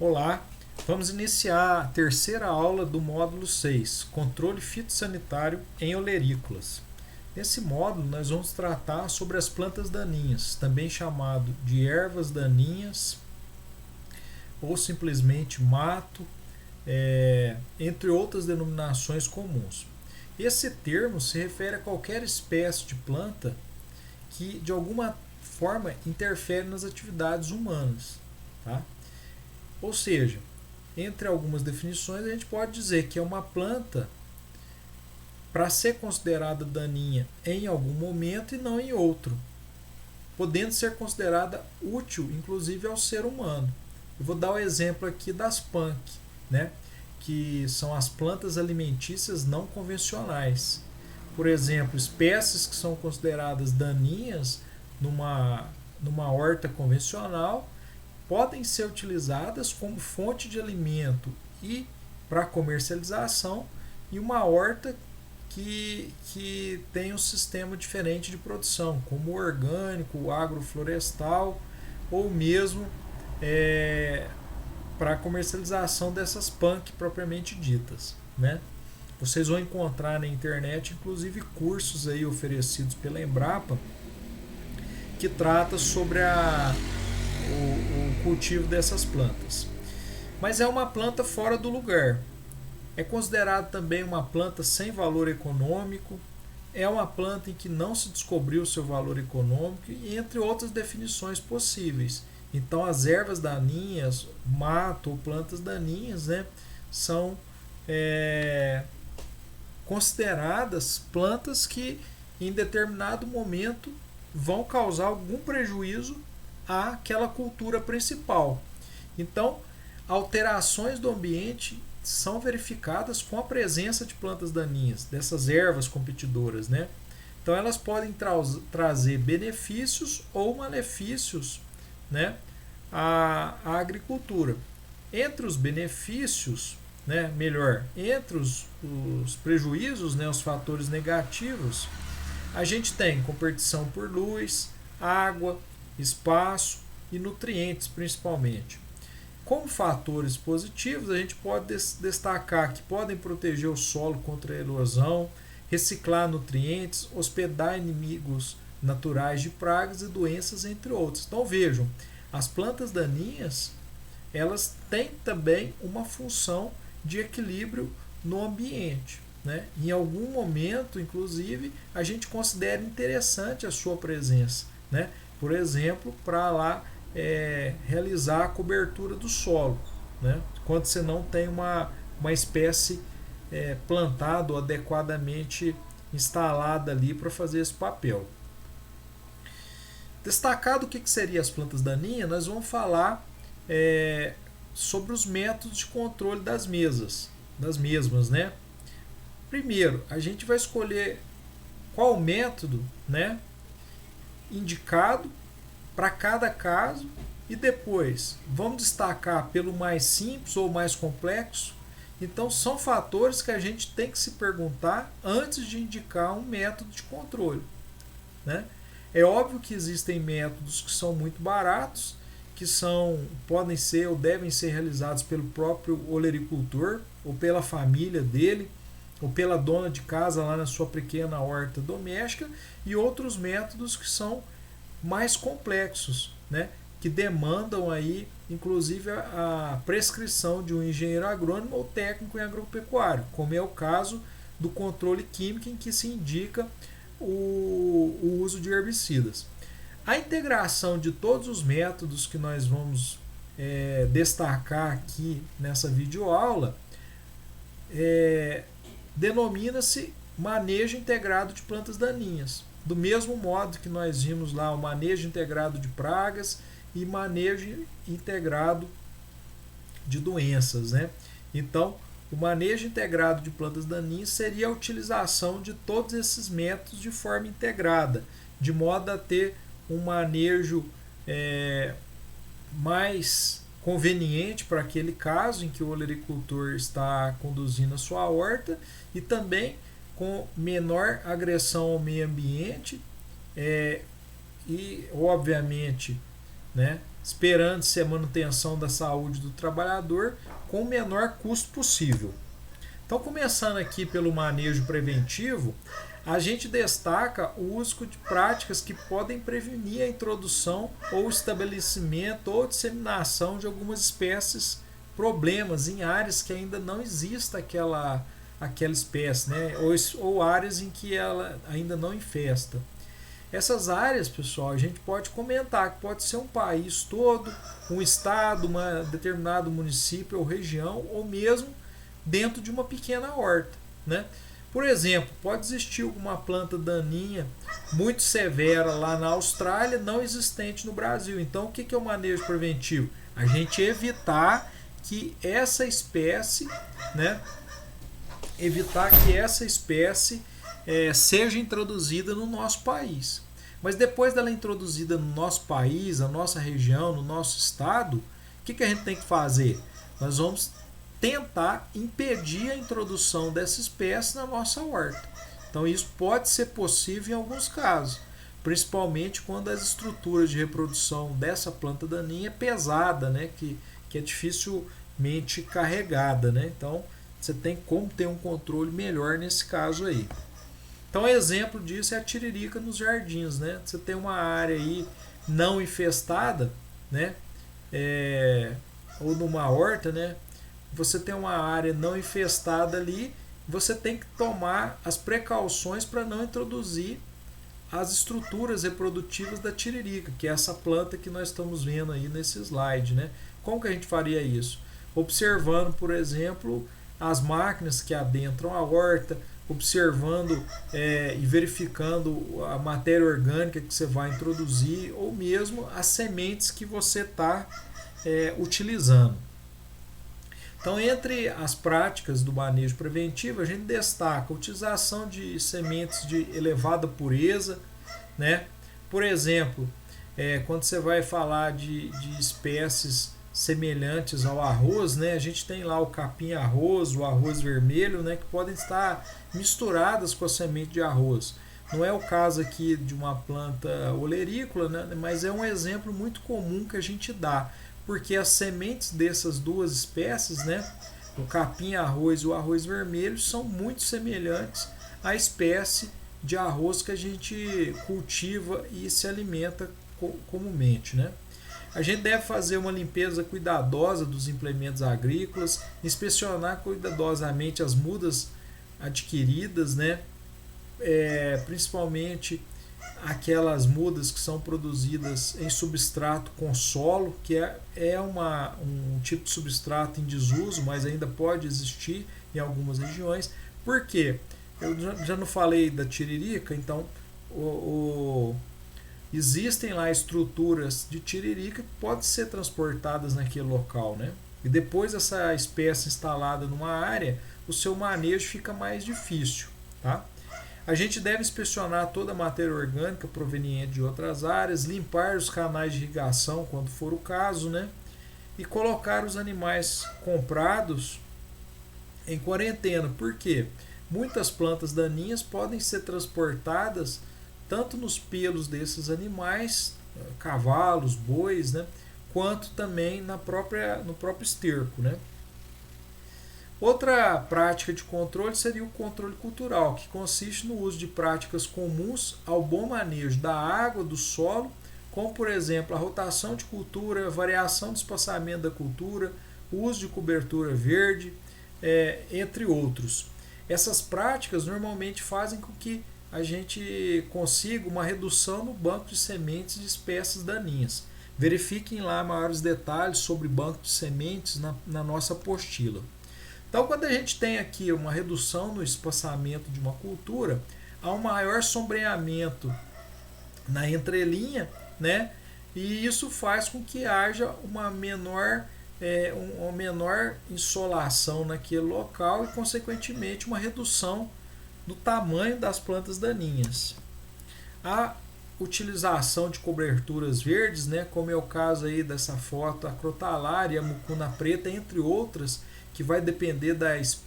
Olá, vamos iniciar a terceira aula do módulo 6, Controle Fitossanitário em Olerícolas. Nesse módulo, nós vamos tratar sobre as plantas daninhas, também chamado de ervas daninhas ou simplesmente mato, entre outras denominações comuns. Esse termo se refere a qualquer espécie de planta que de alguma forma interfere nas atividades humanas. Tá? Ou seja, entre algumas definições, a gente pode dizer que é uma planta para ser considerada daninha em algum momento e não em outro, podendo ser considerada útil, inclusive ao ser humano. Eu vou dar o exemplo aqui das punk, né? Que são as plantas alimentícias não convencionais. Por exemplo, espécies que são consideradas daninhas numa horta convencional podem ser utilizadas como fonte de alimento e para comercialização em uma horta que tem um sistema diferente de produção, como o orgânico, o agroflorestal ou mesmo para a comercialização dessas punk propriamente ditas, né? Vocês vão encontrar na internet, inclusive, cursos aí oferecidos pela Embrapa que trata sobre o cultivo dessas plantas. Mas é uma planta fora do lugar. É considerado também uma planta sem valor econômico. É uma planta em que não se descobriu seu valor econômico, e entre outras definições possíveis. Então, as ervas daninhas, mato ou plantas daninhas, né, são consideradas plantas que em determinado momento vão causar algum prejuízo àquela cultura principal. Então, alterações do ambiente são verificadas com a presença de plantas daninhas, dessas ervas competidoras, né? Então, elas podem trazer benefícios ou malefícios, né, à agricultura. Entre os benefícios, né, entre os prejuízos, né, os fatores negativos, a gente tem competição por luz, água, espaço e nutrientes principalmente. Como fatores positivos, a gente pode destacar que podem proteger o solo contra a erosão, reciclar nutrientes, hospedar inimigos naturais de pragas e doenças, entre outros. Então vejam, as plantas daninhas, elas têm também uma função de equilíbrio no ambiente, né? Em algum momento, inclusive, a gente considera interessante a sua presença, né? Por exemplo, para lá realizar a cobertura do solo, né? Quando você não tem uma espécie plantada ou adequadamente instalada ali para fazer esse papel. Destacado o que seriam as plantas daninhas, nós vamos falar sobre os métodos de controle das mesmas, né? Primeiro, a gente vai escolher qual método, né, indicado para cada caso, e depois vamos destacar pelo mais simples ou mais complexo. Então, são fatores que a gente tem que se perguntar antes de indicar um método de controle, né? É óbvio que existem métodos que são muito baratos, que podem ser ou devem ser realizados pelo próprio olericultor ou pela família dele, ou pela dona de casa lá na sua pequena horta doméstica, e outros métodos que são mais complexos, né? Que demandam aí, inclusive, a prescrição de um engenheiro agrônomo ou técnico em agropecuário, como é o caso do controle químico, em que se indica o uso de herbicidas. A integração de todos os métodos que nós vamos destacar aqui nessa videoaula denomina-se manejo integrado de plantas daninhas. Do mesmo modo que nós vimos lá o manejo integrado de pragas e manejo integrado de doenças, né? Então, o manejo integrado de plantas daninhas seria a utilização de todos esses métodos de forma integrada, de modo a ter um manejo mais conveniente para aquele caso em que o olericultor está conduzindo a sua horta, e também com menor agressão ao meio ambiente e, obviamente, né, esperando-se a manutenção da saúde do trabalhador com o menor custo possível. Então, começando aqui pelo manejo preventivo, a gente destaca o uso de práticas que podem prevenir a introdução ou estabelecimento ou disseminação de algumas espécies problemas em áreas que ainda não exista aquela espécie, né? ou áreas em que ela ainda não infesta. Essas áreas, pessoal, a gente pode comentar que pode ser um país todo, um estado, um determinado município ou região, ou mesmo dentro de uma pequena horta, né? Por exemplo, pode existir alguma planta daninha muito severa lá na Austrália, não existente no Brasil. Então, o que é o manejo preventivo? A gente evitar que essa espécie, né, seja introduzida no nosso país. Mas depois dela introduzida no nosso país, na nossa região, no nosso estado, o que a gente tem que fazer? Nós vamos tentar impedir a introdução dessa espécie na nossa horta. Então isso pode ser possível em alguns casos, principalmente quando as estruturas de reprodução dessa planta daninha é pesada, né, que é dificilmente carregada, né? Então você tem como ter um controle melhor nesse caso aí. Então, exemplo disso é a tiririca nos jardins, né? Você tem uma área aí não infestada, né? Ou numa horta, né? Você tem uma área não infestada ali, você tem que tomar as precauções para não introduzir as estruturas reprodutivas da tiririca, que é essa planta que nós estamos vendo aí nesse slide, né? Como que a gente faria isso? Observando, por exemplo, as máquinas que adentram a horta, observando e verificando a matéria orgânica que você vai introduzir ou mesmo as sementes que você está utilizando. Então, entre as práticas do manejo preventivo, a gente destaca a utilização de sementes de elevada pureza, né? Por exemplo, quando você vai falar de espécies semelhantes ao arroz, né? A gente tem lá o capim-arroz, o arroz vermelho, né? Que podem estar misturadas com a semente de arroz. Não é o caso aqui de uma planta olerícola, né? Mas é um exemplo muito comum que a gente dá, porque as sementes dessas duas espécies, né? O capim-arroz e o arroz vermelho, são muito semelhantes à espécie de arroz que a gente cultiva e se alimenta comumente, né? A gente deve fazer uma limpeza cuidadosa dos implementos agrícolas, inspecionar cuidadosamente as mudas adquiridas, né? Principalmente aquelas mudas que são produzidas em substrato com solo, que é um tipo de substrato em desuso, mas ainda pode existir em algumas regiões. Por quê? Eu já não falei da tiririca, então existem lá estruturas de tiririca que podem ser transportadas naquele local, né? E depois essa espécie instalada numa área, o seu manejo fica mais difícil, tá? A gente deve inspecionar toda a matéria orgânica proveniente de outras áreas, limpar os canais de irrigação quando for o caso, né? E colocar os animais comprados em quarentena. Por quê? Muitas plantas daninhas podem ser transportadas tanto nos pelos desses animais, cavalos, bois, né, quanto também no próprio esterco, né? Outra prática de controle seria o controle cultural, que consiste no uso de práticas comuns ao bom manejo da água, do solo, como por exemplo a rotação de cultura, a variação do espaçamento da cultura, o uso de cobertura verde, entre outros. Essas práticas normalmente fazem com que a gente consiga uma redução no banco de sementes de espécies daninhas. Verifiquem lá maiores detalhes sobre banco de sementes na nossa apostila. Então, quando a gente tem aqui uma redução no espaçamento de uma cultura, há um maior sombreamento na entrelinha, né? E isso faz com que haja uma menor insolação naquele local e, consequentemente, uma redução do tamanho das plantas daninhas. A utilização de coberturas verdes, né, como é o caso aí dessa foto, a crotalária, a mucuna preta, entre outras, que vai depender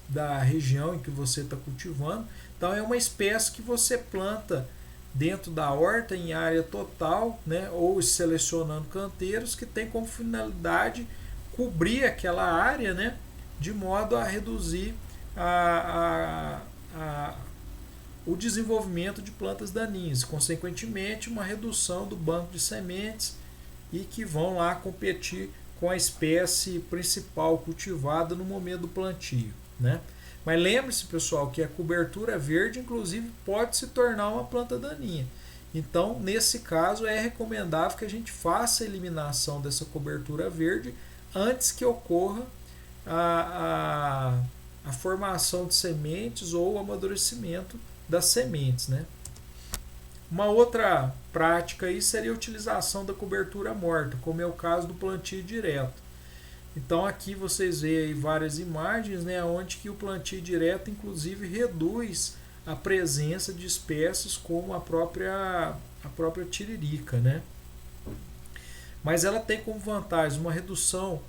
da região em que você está cultivando. Então é uma espécie que você planta dentro da horta em área total, né, ou selecionando canteiros que tem como finalidade cobrir aquela área, né, de modo a reduzir o desenvolvimento de plantas daninhas, consequentemente uma redução do banco de sementes e que vão lá competir com a espécie principal cultivada no momento do plantio, né? Mas lembre-se, pessoal, que a cobertura verde, inclusive, pode se tornar uma planta daninha. Então, nesse caso, é recomendável que a gente faça a eliminação dessa cobertura verde antes que ocorra a formação de sementes ou o amadurecimento das sementes, né? Uma outra prática aí seria a utilização da cobertura morta, como é o caso do plantio direto. Então aqui vocês veem aí várias imagens, né, onde que o plantio direto inclusive reduz a presença de espécies como a própria tiririca, né? Mas ela tem como vantagem uma redução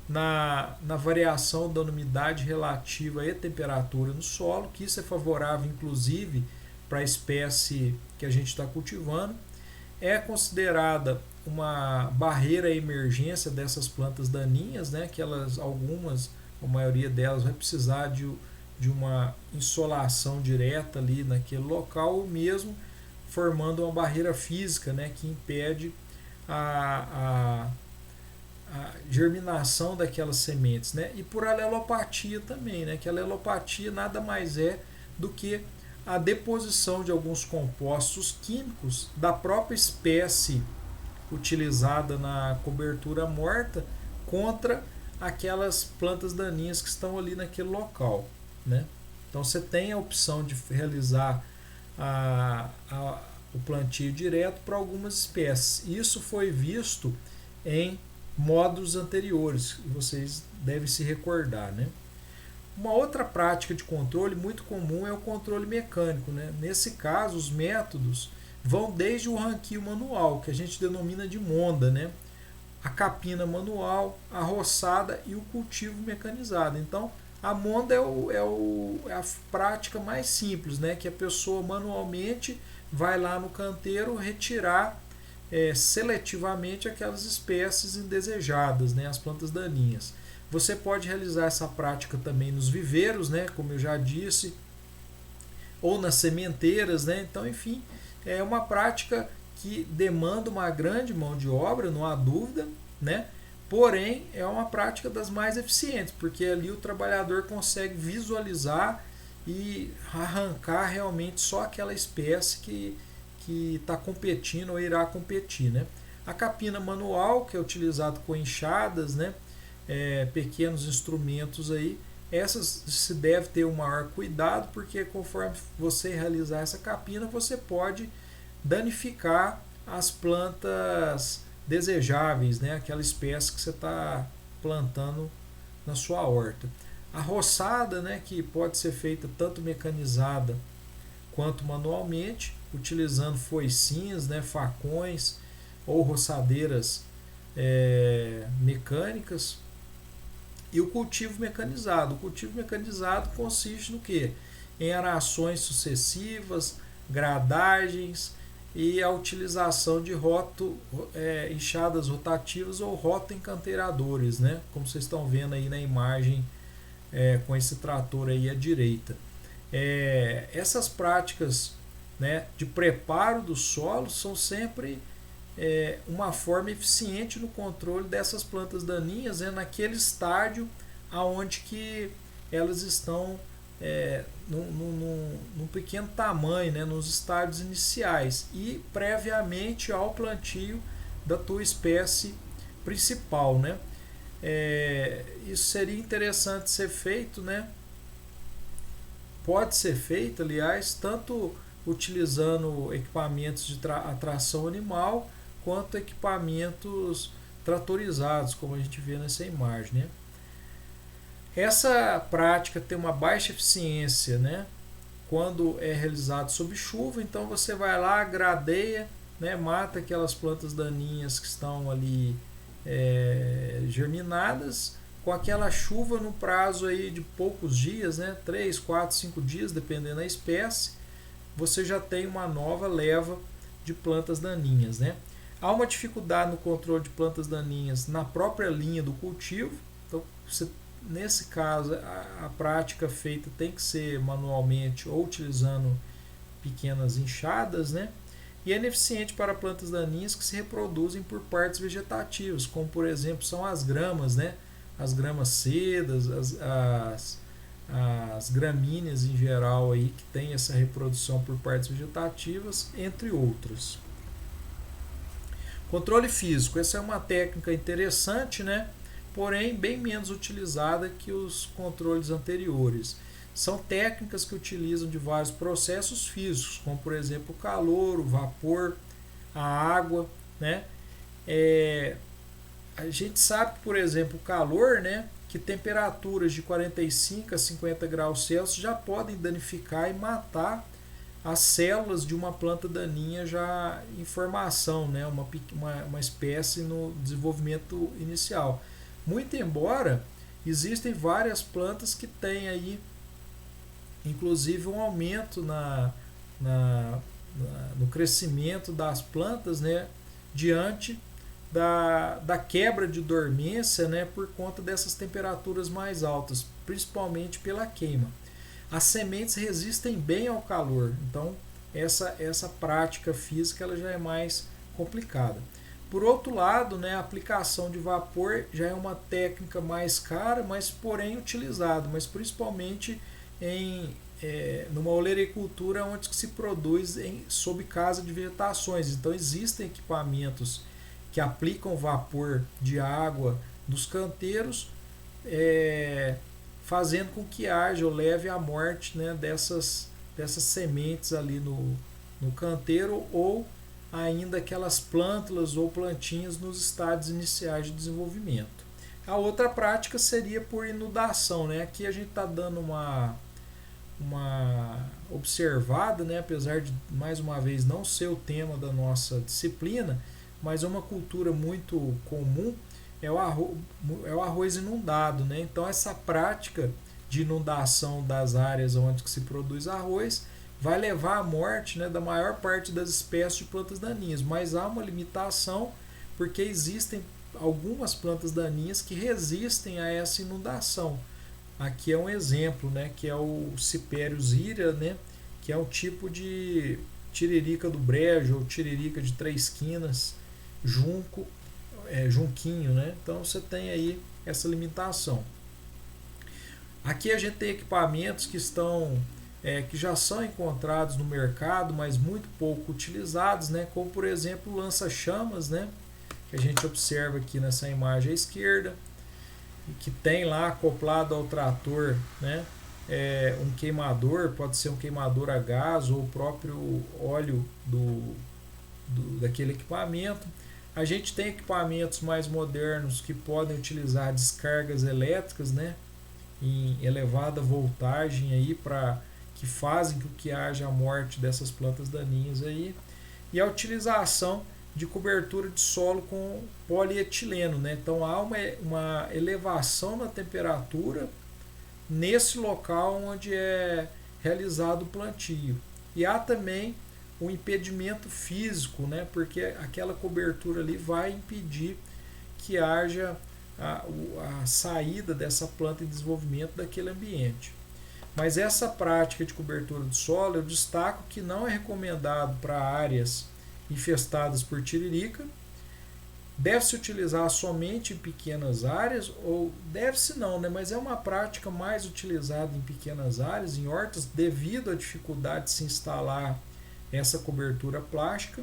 na variação da umidade relativa e temperatura no solo, que isso é favorável inclusive para a espécie que a gente está cultivando. É considerada uma barreira à emergência dessas plantas daninhas, né, que algumas, a maioria delas vai precisar de uma insolação direta ali naquele local, ou mesmo formando uma barreira física, né, que impede a germinação daquelas sementes, né? E por alelopatia também, né? Que a alelopatia nada mais é do que a deposição de alguns compostos químicos da própria espécie utilizada na cobertura morta contra aquelas plantas daninhas que estão ali naquele local, né? Então você tem a opção de realizar o plantio direto para algumas espécies. Isso foi visto em módulos anteriores, vocês devem se recordar, né? Uma outra prática de controle muito comum é o controle mecânico, né? Nesse caso, os métodos vão desde o ranquio manual, que a gente denomina de monda, né? A capina manual, a roçada e o cultivo mecanizado. Então, a monda é a prática mais simples, né? Que a pessoa manualmente vai lá no canteiro retirar seletivamente aquelas espécies indesejadas, né? As plantas daninhas. Você pode realizar essa prática também nos viveiros, né? Como eu já disse, ou nas sementeiras, né? Então, enfim, é uma prática que demanda uma grande mão de obra, não há dúvida, né? Porém, é uma prática das mais eficientes, porque ali o trabalhador consegue visualizar e arrancar realmente só aquela espécie que está competindo ou irá competir, né? A capina manual, que é utilizado com enxadas, né? Pequenos instrumentos aí, essas se deve ter um maior cuidado, porque conforme você realizar essa capina, você pode danificar as plantas desejáveis, né? Aquela espécie que você está plantando na sua horta. A roçada, né? Que pode ser feita tanto mecanizada quanto manualmente, utilizando foicinhas, né? Facões ou roçadeiras mecânicas. E o cultivo mecanizado. O cultivo mecanizado consiste no quê? Em arações sucessivas, gradagens e a utilização de enxadas rotativas ou rotoencanteiradores, né? Como vocês estão vendo aí na imagem com esse trator aí à direita. Essas práticas, né, de preparo do solo são sempre uma forma eficiente no controle dessas plantas daninhas, naquele estágio aonde que elas estão num pequeno tamanho, né, nos estádios iniciais e previamente ao plantio da tua espécie principal, né? Isso seria interessante ser feito, né? Pode ser feito, aliás, tanto utilizando equipamentos de atração animal quanto equipamentos tratorizados, como a gente vê nessa imagem, né? Essa prática tem uma baixa eficiência, né? Quando é realizado sob chuva, então você vai lá, gradeia, né? Mata aquelas plantas daninhas que estão ali germinadas, com aquela chuva no prazo aí de poucos dias, né? 3, 4, 5 dias, dependendo da espécie. você já tem uma nova leva de plantas daninhas, né? Há uma dificuldade no controle de plantas daninhas na própria linha do cultivo, então nesse caso a prática feita tem que ser manualmente ou utilizando pequenas enxadas, né? E é ineficiente para plantas daninhas que se reproduzem por partes vegetativas, como por exemplo são as gramas, né? As gramas cedas, as gramíneas em geral aí que tem essa reprodução por partes vegetativas, entre outras. Controle físico, essa é uma técnica interessante, né? Porém bem menos utilizada que os controles anteriores. São técnicas que utilizam de vários processos físicos, como por exemplo o calor, o vapor, a água, né? A gente sabe, por exemplo, o calor, né? Que temperaturas de 45 a 50 graus Celsius já podem danificar e matar as células de uma planta daninha já em formação, né? uma espécie no desenvolvimento inicial. Muito embora existem várias plantas que têm aí inclusive um aumento no crescimento das plantas, né, diante da quebra de dormência, né, por conta dessas temperaturas mais altas, principalmente pela queima. As sementes resistem bem ao calor, então essa prática física ela já é mais complicada. Por outro lado, né, a aplicação de vapor já é uma técnica mais cara, mas porém utilizada, mas principalmente numa olericultura onde se produz sob casa de vegetações. Então existem equipamentos que aplicam vapor de água nos canteiros, fazendo com que haja ou leve à morte, né, dessas sementes ali no canteiro, ou ainda aquelas plântulas ou plantinhas nos estádios iniciais de desenvolvimento. A outra prática seria por inundação, né? Aqui a gente está dando uma observada, né? Apesar de mais uma vez não ser o tema da nossa disciplina, mas uma cultura muito comum é o arroz inundado, né? Então essa prática de inundação das áreas onde se produz arroz vai levar à morte, né, da maior parte das espécies de plantas daninhas, mas há uma limitação porque existem algumas plantas daninhas que resistem a essa inundação. Aqui é um exemplo, né, que é o Cipérios ira, né, que é um tipo de tiririca do brejo ou tiririca de três quinas, junquinho, né? Então você tem aí essa limitação. Aqui a gente tem equipamentos que já são encontrados no mercado, mas muito pouco utilizados, né? Como por exemplo o lança-chamas, né? Que a gente observa aqui nessa imagem à esquerda, que tem lá acoplado ao trator, né? Um queimador, pode ser um queimador a gás ou o próprio óleo daquele equipamento. A gente tem equipamentos mais modernos que podem utilizar descargas elétricas, né, em elevada voltagem aí que fazem com que haja a morte dessas plantas daninhas aí, e a utilização de cobertura de solo com polietileno, né? Então há uma elevação na temperatura nesse local onde é realizado o plantio. E há também o impedimento físico, né? Porque aquela cobertura ali vai impedir que haja a saída dessa planta em desenvolvimento daquele ambiente. Mas essa prática de cobertura do solo, eu destaco que não é recomendado para áreas infestadas por tiririca. Deve-se utilizar somente em pequenas áreas, ou deve-se não, né? Mas é uma prática mais utilizada em pequenas áreas, em hortas, devido à dificuldade de se instalar essa cobertura plástica,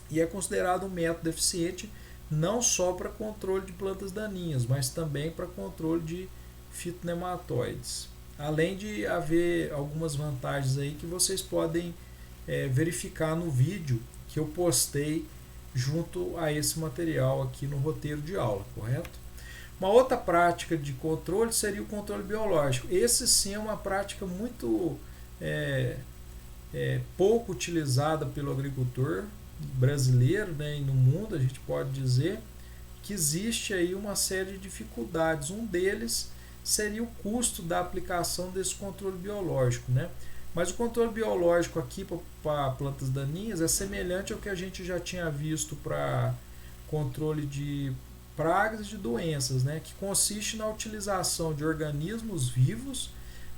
e é considerado um método eficiente não só para controle de plantas daninhas, mas também para controle de fitonematóides. Além de haver algumas vantagens aí que vocês podem verificar no vídeo que eu postei junto a esse material aqui no roteiro de aula, correto? Uma outra prática de controle seria o controle biológico. Esse sim é uma prática muito pouco utilizada pelo agricultor brasileiro, né, e no mundo. A gente pode dizer que existe aí uma série de dificuldades. Um deles seria o custo da aplicação desse controle biológico, né? Mas o controle biológico aqui para plantas daninhas é semelhante ao que a gente já tinha visto para controle de pragas e de doenças, né? Que consiste na utilização de organismos vivos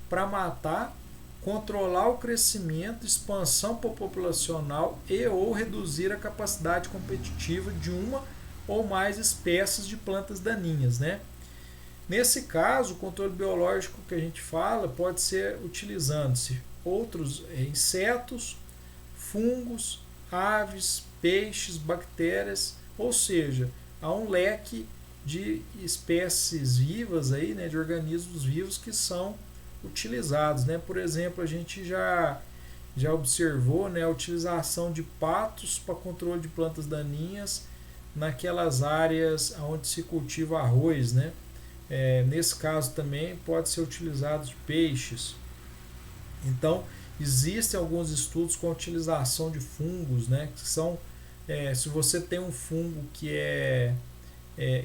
para matar, controlar o crescimento, expansão populacional e ou reduzir a capacidade competitiva de uma ou mais espécies de plantas daninhas, né? Nesse caso, o controle biológico que a gente fala pode ser utilizando-se outros insetos, fungos, aves, peixes, bactérias, ou seja, há um leque de espécies vivas aí, né, de organismos vivos que são utilizados, né? Por exemplo, a gente já observou, né, a utilização de patos para controle de plantas daninhas naquelas áreas onde se cultiva arroz, né? Nesse caso também pode ser utilizado de peixes. Então, existem alguns estudos com a utilização de fungos, né, que são, se você tem um fungo que é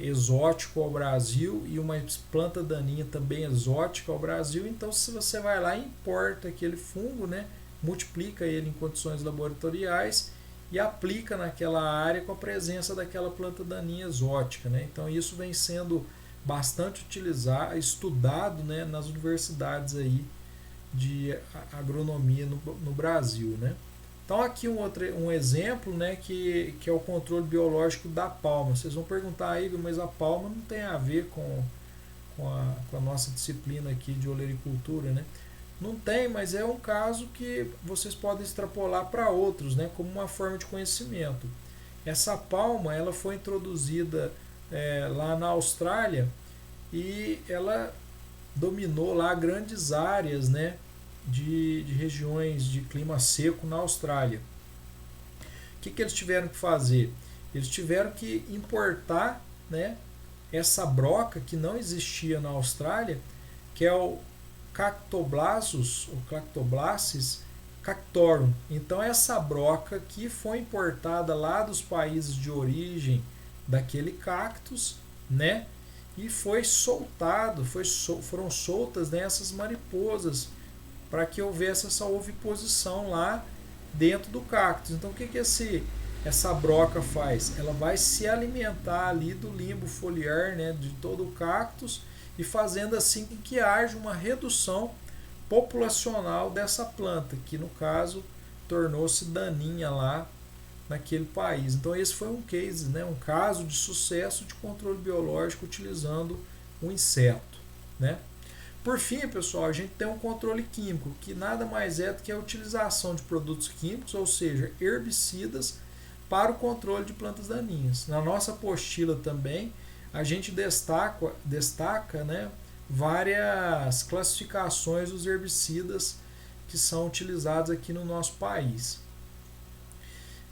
exótico ao Brasil e uma planta daninha também exótica ao Brasil, então se você vai lá e importa aquele fungo, né, multiplica ele em condições laboratoriais e aplica naquela área com a presença daquela planta daninha exótica, né? Então isso vem sendo bastante utilizado, estudado, né, nas universidades aí de agronomia no Brasil, né? Então aqui um exemplo, né, que é o controle biológico da palma. Vocês vão perguntar aí, mas a palma não tem a ver com a nossa disciplina aqui de olericultura, né? Não tem, mas é um caso que vocês podem extrapolar para outros, né, como uma forma de conhecimento. Essa palma ela foi introduzida lá na Austrália e ela dominou lá grandes áreas, né, de regiões de clima seco na Austrália. O que eles tiveram que fazer? Eles tiveram que importar, né, essa broca que não existia na Austrália, que é o Cactoblastis cactorum. Então essa broca que foi importada lá dos países de origem daquele cactus, né? E foi soltado, foram soltas, né, essas mariposas para que houvesse essa oviposição lá dentro do cactus. Então o que essa broca faz? Ela vai se alimentar ali do limbo foliar, né, de todo o cactus e fazendo assim com que haja uma redução populacional dessa planta, que no caso tornou-se daninha lá naquele país. Então esse foi um case, né, um caso de sucesso de controle biológico utilizando um inseto, né? Por fim, pessoal, a gente tem um controle químico, que nada mais é do que a utilização de produtos químicos, ou seja, herbicidas, para o controle de plantas daninhas. Na nossa apostila também, a gente destaca, né, várias classificações dos herbicidas que são utilizados aqui no nosso país.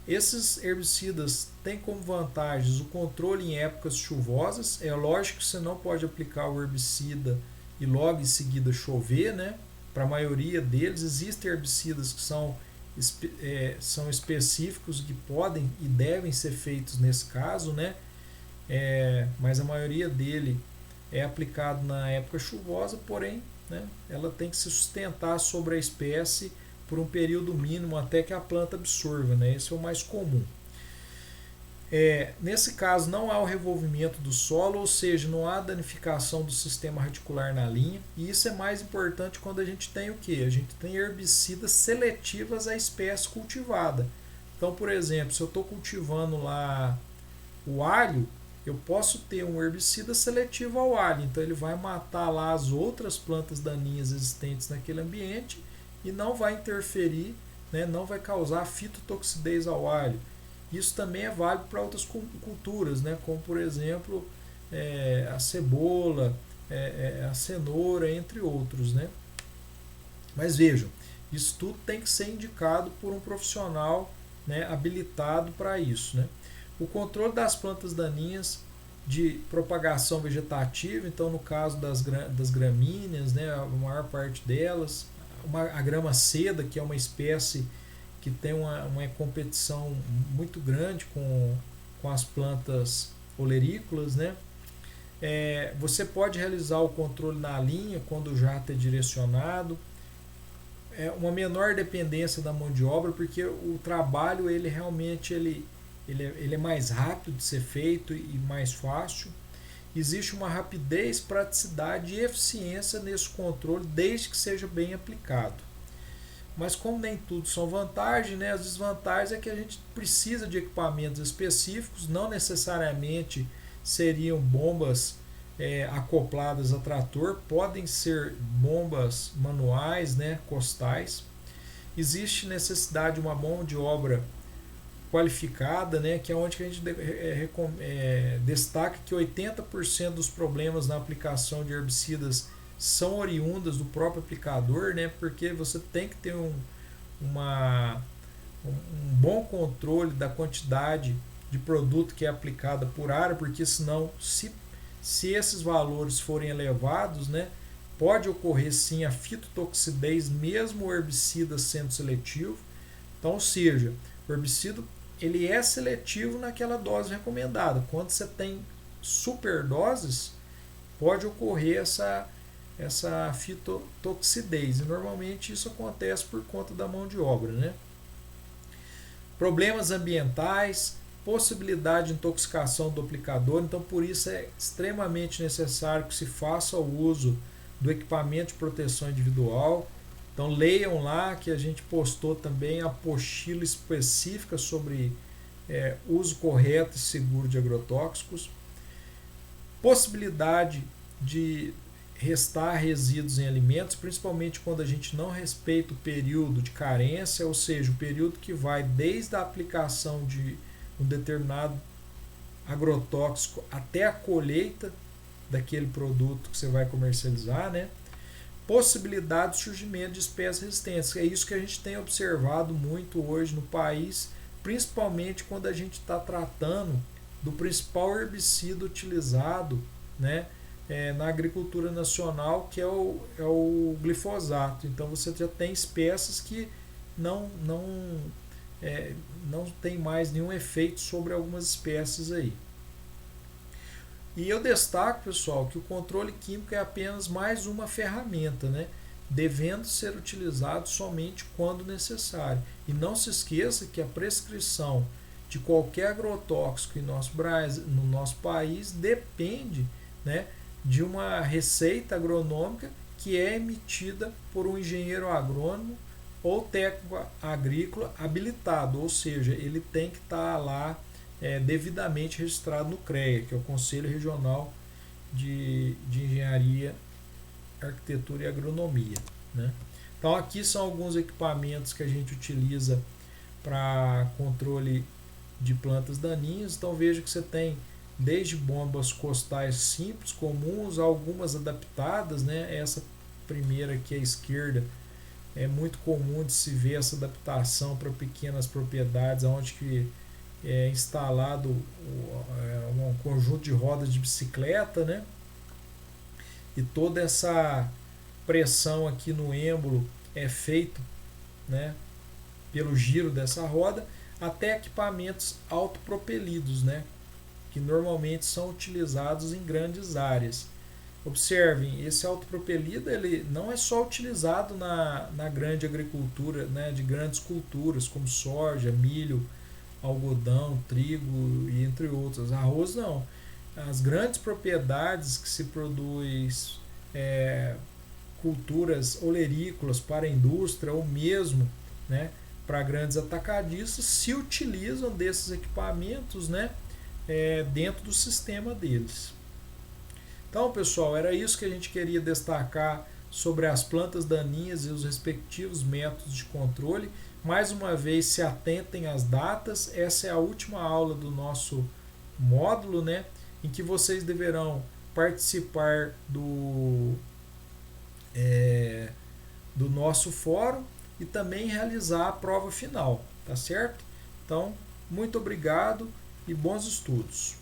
Esses herbicidas têm como vantagens o controle em épocas chuvosas. É lógico que você não pode aplicar o herbicida e logo em seguida chover, né? Para a maioria deles, existem herbicidas que são específicos que podem e devem ser feitos nesse caso, né? Mas a maioria dele é aplicado na época chuvosa, porém, né, ela tem que se sustentar sobre a espécie por um período mínimo até que a planta absorva, né? Esse é o mais comum. Nesse caso não há o revolvimento do solo, ou seja, não há danificação do sistema radicular na linha, e isso é mais importante quando a gente tem o que? A gente tem herbicidas seletivas à espécie cultivada. Então, por exemplo, se eu estou cultivando lá o alho, eu posso ter um herbicida seletivo ao alho, então ele vai matar lá as outras plantas daninhas existentes naquele ambiente e não vai interferir, né, não vai causar fitotoxidez ao alho. Isso também é válido para outras culturas, né, como por exemplo a cebola, a cenoura, entre outros, né? Mas vejam, isso tudo tem que ser indicado por um profissional, né, habilitado para isso, né? O controle das plantas daninhas de propagação vegetativa, então no caso das gramíneas, né, a maior parte delas, a grama seda, que é uma espécie que tem uma competição muito grande com as plantas olerícolas, né? Você pode realizar o controle na linha quando o jato é direcionado. uma menor dependência da mão de obra, porque o trabalho ele realmente ele é mais rápido de ser feito e mais fácil. Existe uma rapidez, praticidade e eficiência nesse controle, desde que seja bem aplicado. Mas como nem tudo são vantagens, né, as desvantagens é que a gente precisa de equipamentos específicos, não necessariamente seriam bombas acopladas a trator, podem ser bombas manuais, né, costais. Existe necessidade de uma mão de obra qualificada, né, que é onde que a gente destaca que 80% dos problemas na aplicação de herbicidas são oriundas do próprio aplicador, né, porque você tem que ter um bom controle da quantidade de produto que é aplicada por área, porque senão, se esses valores forem elevados, né, pode ocorrer sim a fitotoxidez, mesmo o herbicida sendo seletivo. Então, ou seja, o herbicida ele é seletivo naquela dose recomendada. Quando você tem superdoses, pode ocorrer essa fitotoxidez. E normalmente isso acontece por conta da mão de obra, né? Problemas ambientais, possibilidade de intoxicação do aplicador. Então, por isso é extremamente necessário que se faça o uso do equipamento de proteção individual. Então leiam lá que a gente postou também a apostila específica sobre uso correto e seguro de agrotóxicos. Possibilidade de restar resíduos em alimentos, principalmente quando a gente não respeita o período de carência, ou seja, o período que vai desde a aplicação de um determinado agrotóxico até a colheita daquele produto que você vai comercializar, né? Possibilidade de surgimento de espécies resistentes. É isso que a gente tem observado muito hoje no país, principalmente quando a gente está tratando do principal herbicida utilizado, né, na agricultura nacional, que é o glifosato. Então você já tem espécies que não tem mais nenhum efeito sobre algumas espécies aí. E eu destaco, pessoal, que o controle químico é apenas mais uma ferramenta, né, devendo ser utilizado somente quando necessário. E não se esqueça que a prescrição de qualquer agrotóxico no nosso país depende, né, de uma receita agronômica que é emitida por um engenheiro agrônomo ou técnico agrícola habilitado, ou seja, ele tem que estar lá devidamente registrado no CREA, que é o Conselho Regional de Engenharia, Arquitetura e Agronomia, né? Então aqui são alguns equipamentos que a gente utiliza para controle de plantas daninhas. Então veja que você tem desde bombas costais simples, comuns, algumas adaptadas, né? Essa primeira aqui à esquerda é muito comum de se ver essa adaptação para pequenas propriedades, onde que é instalado um conjunto de rodas de bicicleta, né? E toda essa pressão aqui no êmbolo é feito, né, pelo giro dessa roda, até equipamentos autopropelidos, né, que normalmente são utilizados em grandes áreas. Observem, esse autopropelido ele não é só utilizado na grande agricultura, né, de grandes culturas como soja, milho, algodão, trigo e entre outras. Arroz não. As grandes propriedades que se produz culturas olerícolas para a indústria ou mesmo, né, para grandes atacadistas se utilizam desses equipamentos, né, dentro do sistema deles. Então, pessoal, era isso que a gente queria destacar sobre as plantas daninhas e os respectivos métodos de controle. Mais uma vez, se atentem às datas. Essa é a última aula do nosso módulo, né, em que vocês deverão participar do nosso fórum e também realizar a prova final, tá certo? Então, muito obrigado e bons estudos.